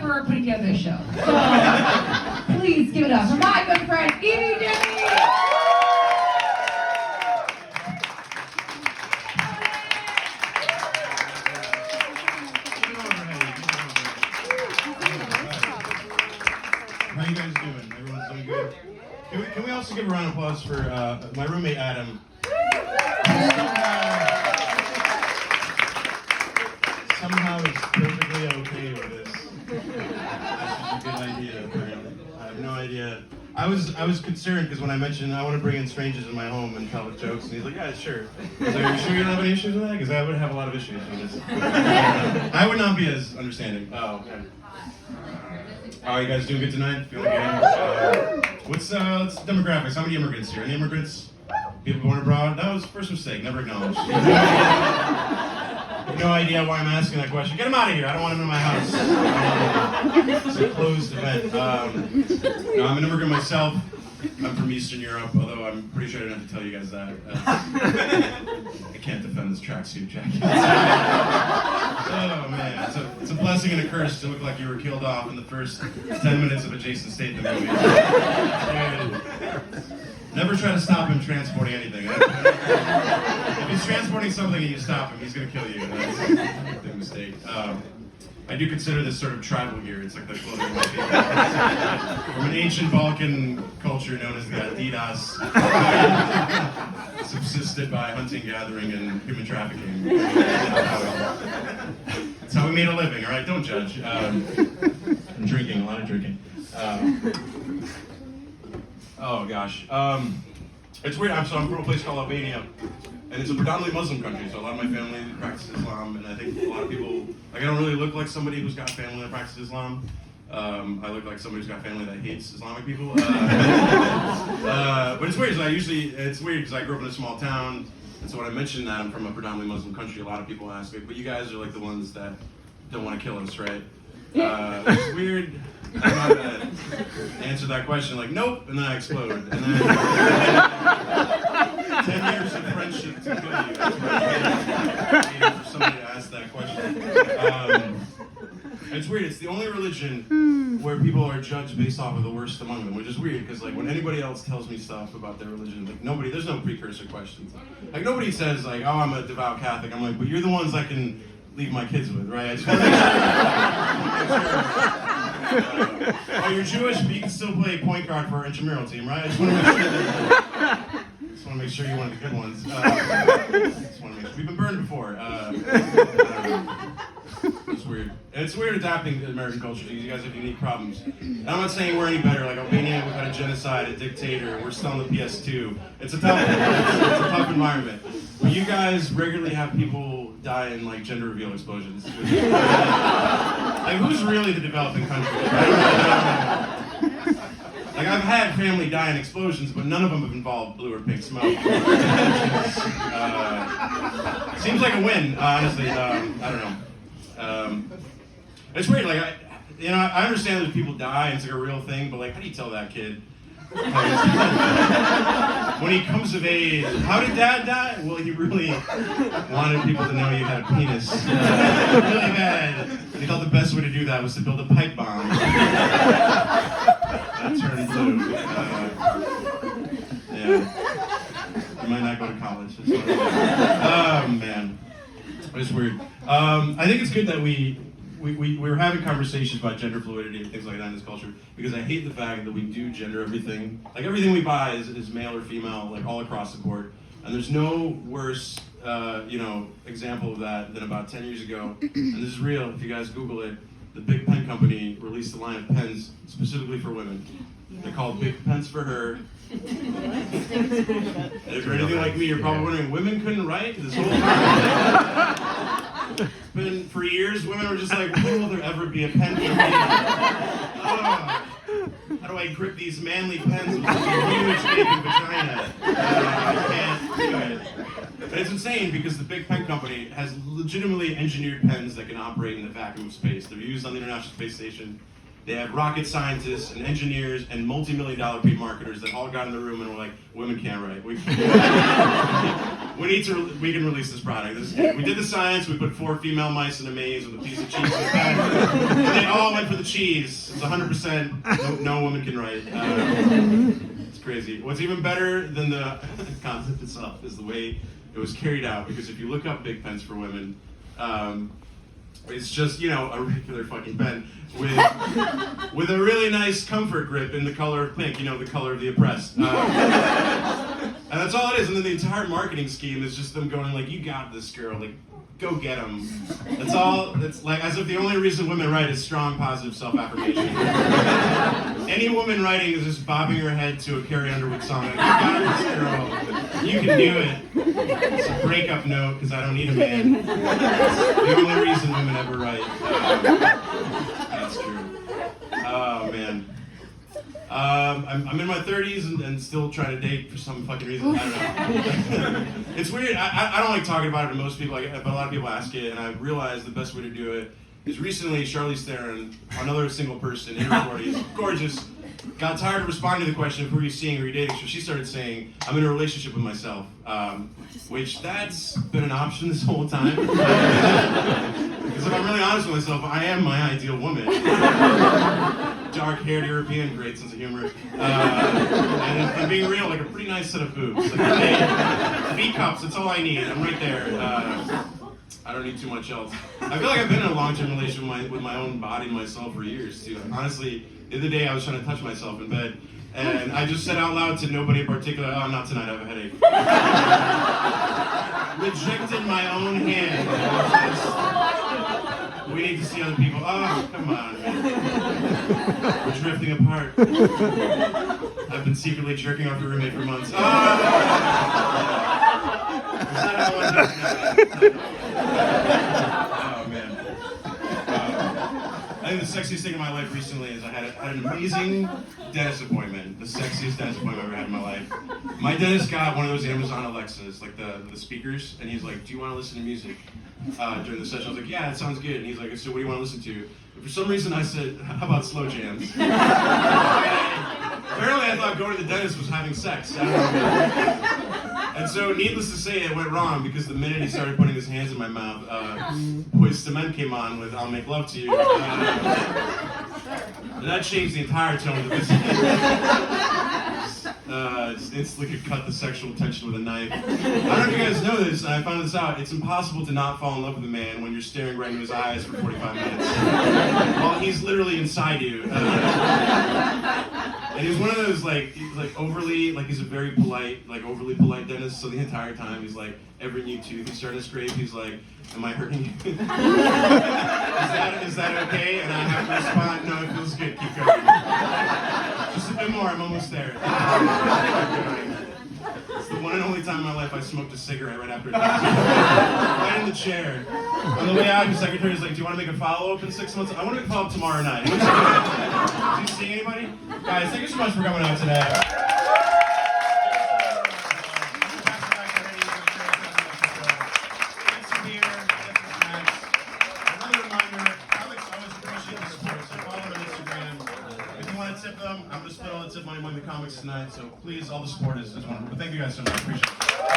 there for putting together this show. So please give it up for my good friend, Ivi Demi! How you guys doing? Everyone's doing good? Can we also give a round of applause for my roommate Adam? Somehow is perfectly okay with this. That's just a good idea, apparently. I have no idea. I was concerned because when I mentioned I want to bring in strangers in my home and tell jokes, and he's like, yeah, sure. I was like, are you sure you don't have any issues with that? Because I would have a lot of issues with this. I would not be as understanding. Oh, okay. Are you guys doing good tonight? Feeling good? What's demographics? How many immigrants here? Any immigrants? People born abroad? That was the first mistake. Never acknowledged. No idea why I'm asking that question. Get him out of here. I don't want him in my house. It's a closed event. No, I'm an immigrant myself. I'm from Eastern Europe, although I'm pretty sure I don't have to tell you guys that. I can't defend this tracksuit jacket. Oh man, it's a blessing and a curse to look like you were killed off in the first 10 minutes of a Jason Statham movie. Never try to stop him transporting anything. If he's transporting something and you stop him, he's going to kill you. That's a big mistake. I do consider this sort of tribal gear. It's like the clothing of my people. From an ancient Balkan culture known as the Adidas, subsisted by hunting, gathering, and human trafficking. That's how we made a living, all right? Don't judge. And drinking, a lot of drinking. Oh gosh. It's weird. I'm from a place called Albania, and it's a predominantly Muslim country, so a lot of my family practices Islam, and I think a lot of people, like, I don't really look like somebody who's got family that practices Islam. I look like somebody who's got family that hates Islamic people. But it's weird, it's weird because I grew up in a small town, and so when I mentioned that I'm from a predominantly Muslim country, a lot of people ask me, but you guys are like the ones that don't want to kill us, right? It's weird. I know how to answer that question, like, nope, and then I explode. And then 10 years of friendship to kill you. That's what I need for somebody to ask that question. It's weird, it's the only religion where people are judged based off of the worst among them, which is weird, because like when anybody else tells me stuff about their religion, like there's no precursor questions. Like nobody says like, oh, I'm a devout Catholic. I'm like, but you're the ones I can leave my kids with, right? I just want to make sure. Oh, you're Jewish, but you can still play point guard for our intramural team, right? I just want to make sure you're one of the good ones. Just want to make sure. We've been burned before. It's weird. It's weird adapting to American culture. You guys have unique problems. And I'm not saying we're any better. Like Albania, we've had a genocide, a dictator. We're still on the PS2. It's a tough environment. But you guys regularly have people die in like gender reveal explosions. Like who's really the developing country? Like I've had family die in explosions, but none of them have involved blue or pink smoke. Seems like a win, honestly. I don't know. It's weird. Like I understand that people die and it's like a real thing, but like, how do you tell that kid? When he comes of age, how did Dad die? Well, he really wanted people to know he had a penis. Really bad. And he thought the best way to do that was to build a pipe bomb. That turned blue. Yeah. You might not go to college. Oh, man. It's weird. I think it's good that we're having conversations about gender fluidity and things like that in this culture, because I hate the fact that we do gender everything. Like everything we buy is male or female, like all across the board. And there's no worse, example of that than about 10 years ago. And this is real. If you guys Google it, the Big Pen Company released a line of pens specifically for women. They're called Big Pens for Her. If you're anything like me, you're probably wondering, women couldn't write this whole time? It's been for years, women were just like, when will there ever be a pen for me? How do I grip these manly pens with such a huge baby vagina? I can't do it. But it's insane because the Big Pen Company has legitimately engineered pens that can operate in the vacuum of space. They're used on the International Space Station. They have rocket scientists and engineers and multi-million-dollar paid marketers that all got in the room and were like, women can't write. We can release this product. We did the science. We put 4 female mice in a maze with a piece of cheese in the back. And they all went for the cheese. It's 100%. No woman can write. It's crazy. What's even better than the concept itself is the way it was carried out. Because if you look up Big Pens for Women, it's just, you know, a regular fucking pen with a really nice comfort grip in the color of pink, you know, the color of the oppressed. And that's all it is. And then the entire marketing scheme is just them going like, you got this, girl. Like, go get them. That's all. It's like as if the only reason women write is strong, positive self-affirmation. Any woman writing is just bobbing her head to a Carrie Underwood song. Like, you got this, girl. You can do it. It's a breakup note because I don't need a man. It's the only reason women ever write. That's true. Oh, man. I'm in my 30s and still trying to date for some fucking reason. I don't know. It's weird. I don't like talking about it to most people, but a lot of people ask it, and I realized the best way to do it is recently Charlize Theron, another single person in her 40s, gorgeous, got tired of responding to the question of who are you seeing or are you dating, so she started saying, I'm in a relationship with myself, which that's been an option this whole time. Because if I'm really honest with myself, I am my ideal woman. Dark-haired European, great sense of humor. And being real, like a pretty nice set of boobs. Like, hey, feet cups, that's all I need. I'm right there. I don't need too much else. I feel like I've been in a long-term relationship with my own body and myself for years, too. Honestly, the other day I was trying to touch myself in bed, and I just said out loud to nobody in particular, oh, not tonight, I have a headache. Rejected my own hand. We need to see other people. Oh, come on, man. We're drifting apart. I've been secretly jerking off your roommate for months. Oh! Is that how I Oh, man. I think the sexiest thing in my life recently is I had an amazing dentist appointment. The sexiest dentist appointment I've ever had in my life. My dentist got one of those Amazon Alexas, like the speakers, and he's like, do you want to listen to music? During the session, I was like, yeah, that sounds good. And he's like, so what do you want to listen to? But for some reason, I said, how about slow jams? Apparently, I thought going to the dentist was having sex. I don't know. And so, needless to say, it went wrong because the minute he started putting his hands in my mouth, Boyz II Men came on with I'll Make Love to You. And that changed the entire tone of the just instantly could cut the sexual tension with a knife. I don't know if you guys know this, and I found this out. It's impossible to not fall in love with a man when you're staring right into his eyes for 45 minutes. While he's literally inside you. And he's one of those, he's a very polite, overly polite dentist, so the entire time he's like, every new tooth he's starting to scrape, he's like, am I hurting you? Is that okay? And I have to respond, no, it feels good, keep going. Just a bit more, I'm almost there. It's the one and only time in my life I smoked a cigarette right after it. Right in the chair. On the way out, the secretary's like, do you want to make a follow-up in 6 months? I want to make a follow-up tomorrow night. Did you see anybody? Guys, thank you so much for coming out today. I'm going to split all the tip money among the comics tonight, so please, all the support is wonderful. But thank you guys so much. Appreciate it.